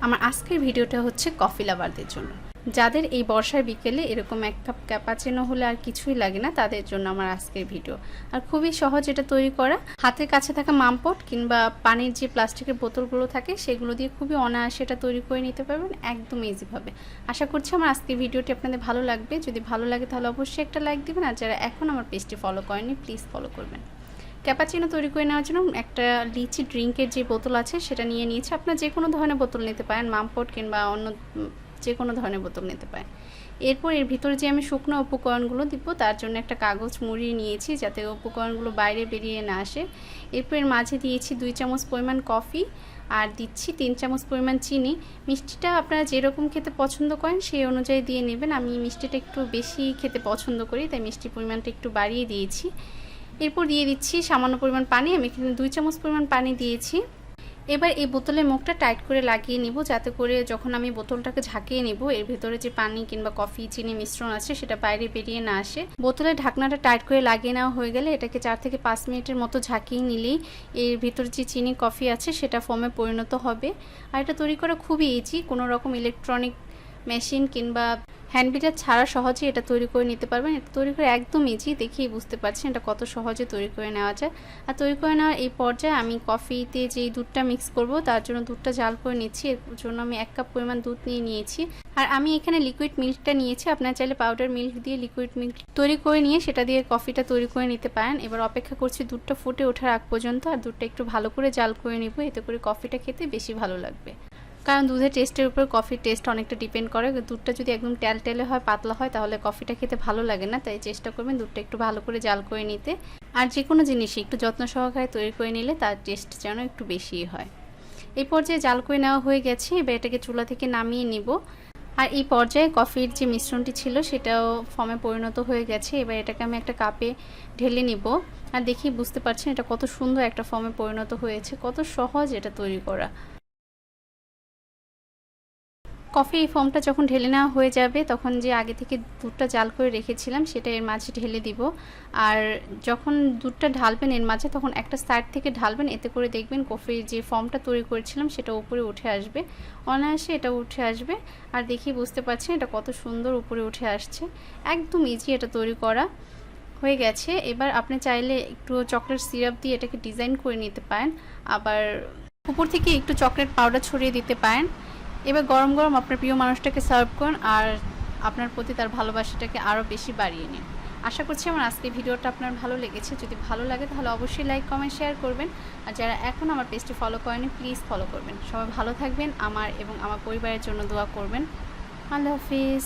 আমার আজকের ভিডিওটা হচ্ছে কফি লাভারদের জন্য। যাদের এই বর্ষার বিকেলে এরকম এক কাপ ক্যাপাচিনো হলে আর কিছুই লাগে না, তাদের জন্য আমার আজকের ভিডিও। আর খুবই সহজ এটা তৈরি করা। হাতের কাছে থাকা মামপট কিংবা পানির যে প্লাস্টিকের বোতলগুলো থাকে সেগুলো দিয়ে খুবই অনায়াসে এটা তৈরি করে নিতে পারবেন একদম ইজিভাবে। আশা করছি আমার আজকের ভিডিওটি আপনাদের ভালো লাগবে। যদি ভালো লাগে তাহলে অবশ্যই একটা লাইক দিবেন, আর যারা এখন আমার পেজটি ফলো করেনি প্লিজ ফলো করবেন। ক্যাপাচিনো তৈরি করে নেওয়ার জন্য একটা লিচি ড্রিঙ্কের যে বোতল আছে সেটা নিয়ে নিয়েছি। আপনারা যে কোনো ধরনের বোতল নিতে পারেন, মামপট কিংবা অন্য যে কোনো ধরনের বোতল নিতে পারেন। এরপর এর ভিতরে যে আমি শুকনো উপকরণগুলো দিব তার জন্য একটা কাগজ মুড়িয়ে নিয়েছি যাতে উপকরণগুলো বাইরে বেরিয়ে না আসে। এরপর এর মাঝে দিয়েছি 2 চামচ পরিমাণ কফি আর দিচ্ছি 3 চামচ পরিমাণ চিনি। মিষ্টিটা আপনারা যেরকম খেতে পছন্দ করেন সেই অনুযায়ী দিয়ে নেবেন। আমি মিষ্টিটা একটু বেশি খেতে পছন্দ করি, তাই মিষ্টির পরিমাণটা একটু বাড়িয়ে দিয়েছি। এরপর দিয়ে দিচ্ছি সামান্য পরিমাণ পানি। আমি এখানে 2 চামচ পরিমাণ পানি দিয়েছি। এবার এই বোতলের মুখটা টাইট করে লাগিয়ে নিব, যাতে করে যখন আমি বোতলটাকে ঝাঁকিয়ে নিব এর ভেতরে যে পানি কিংবা কফি চিনি মিশ্রণ আছে সেটা বাইরে বেরিয়ে না আসে। বোতলের ঢাকনাটা টাইট করে লাগিয়ে নেওয়া হয়ে গেলে এটাকে 4 থেকে 5 মিনিটের মতো ঝাঁকিয়ে নিলেই এর ভেতরে যে চিনি কফি আছে সেটা ফোমে পরিণত হবে। আর এটা তৈরি করা খুবই ইজি, কোনো রকম ইলেকট্রনিক মেশিন কিংবা হ্যান্ড বিটার ছাড়া সহজে এটা তৈরি করে নিতে পারবেন। এটা তৈরি করে একদম ইজি, দেখেই বুঝতে পারছেন এটা কত সহজে তৈরি করে নেওয়া যায়। আর তৈরি করে নেওয়ার এই পর্যায়ে আমি কফিতে যেই দুধটা মিক্স করব তার জন্য দুধটা জাল করে নিচ্ছি। এর জন্য আমি 1 কাপ পরিমাণ দুধ নিয়েছি। আর আমি এখানে লিকুইড মিল্কটা নিয়েছি, আপনারা চাইলে পাউডার মিল্ক দিয়ে লিকুইড মিল্ক তৈরি করে নিয়ে সেটা দিয়ে কফিটা তৈরি করে নিতে পারেন। এবার অপেক্ষা করছি দুধটা ফুটে ওঠার আগ পর্যন্ত। আর দুধটা একটু ভালো করে জাল করে নিব, এতে করে কফিটা খেতে বেশি ভালো লাগবে। কারণ দুধের টেস্টের উপর কফির টেস্ট অনেকটা ডিপেন্ড করে। দুধটা যদি একদম টেলটেলে হয়, পাতলা হয়, তাহলে কফিটা খেতে ভালো লাগে না। তাই চেষ্টা করবেন দুধটা একটু ভালো করে জাল করে নিতে। আর যে কোনো জিনিসই একটু যত্ন সহকারে তৈরি করে নিলে তার টেস্ট যেন একটু বেশিই হয়। এই পর্যায়ে জাল করে নেওয়া হয়ে গেছে, এবার এটাকে চুলা থেকে নামিয়ে নিব। আর এই পর্যায়ে কফির যে মিশ্রণটি ছিল সেটাও ফর্মে পরিণত হয়ে গেছে। এবার এটাকে আমি একটা কাপে ঢেলে নিব। আর দেখি বুঝতে পারছেন এটা কত সুন্দর একটা ফর্মে পরিণত হয়েছে, কত সহজ এটা তৈরি করা। কফি এই ফোমটা যখন ঢেলে নেওয়া হয়ে যাবে তখন যে আগে থেকে দুধটা জাল করে রেখেছিলাম সেটা এর মাঝে ঢেলে দিব। আর যখন দুধটা ঢালবেন এর মাঝে তখন একটা সাইড থেকে ঢালবেন, এতে করে দেখবেন কফির যে ফোমটা তৈরি করেছিলাম সেটা উপরে উঠে আসবে, অনায়াসে এটা উঠে আসবে। আর দেখি বুঝতে পারছেন এটা কত সুন্দর উপরে উঠে আসছে, একদম ইজি এটা তৈরি করা হয়ে গেছে। এবার আপনি চাইলে একটু চকলেট সিরাপ দিয়ে এটাকে ডিজাইন করে নিতে পারেন, আবার উপর থেকে একটু চকলেট পাউডার ছড়িয়ে দিতে পারেন। এবার গরম গরম আপনার প্রিয় মানুষটাকে সার্ভ করুন আর আপনার প্রতি তার ভালোবাসাটাকে আরও বেশি বাড়িয়ে নিন। আশা করছি আমার আজকের ভিডিওটা আপনার ভালো লেগেছে। যদি ভালো লাগে তাহলে অবশ্যই লাইক কমেন্ট শেয়ার করবেন। আর যারা এখন আমার পেজটি ফলো করেনি প্লিজ ফলো করবেন। সবাই ভালো থাকবেন, আমার এবং আমার পরিবারের জন্য দোয়া করবেন। আল্লাহ হাফিজ।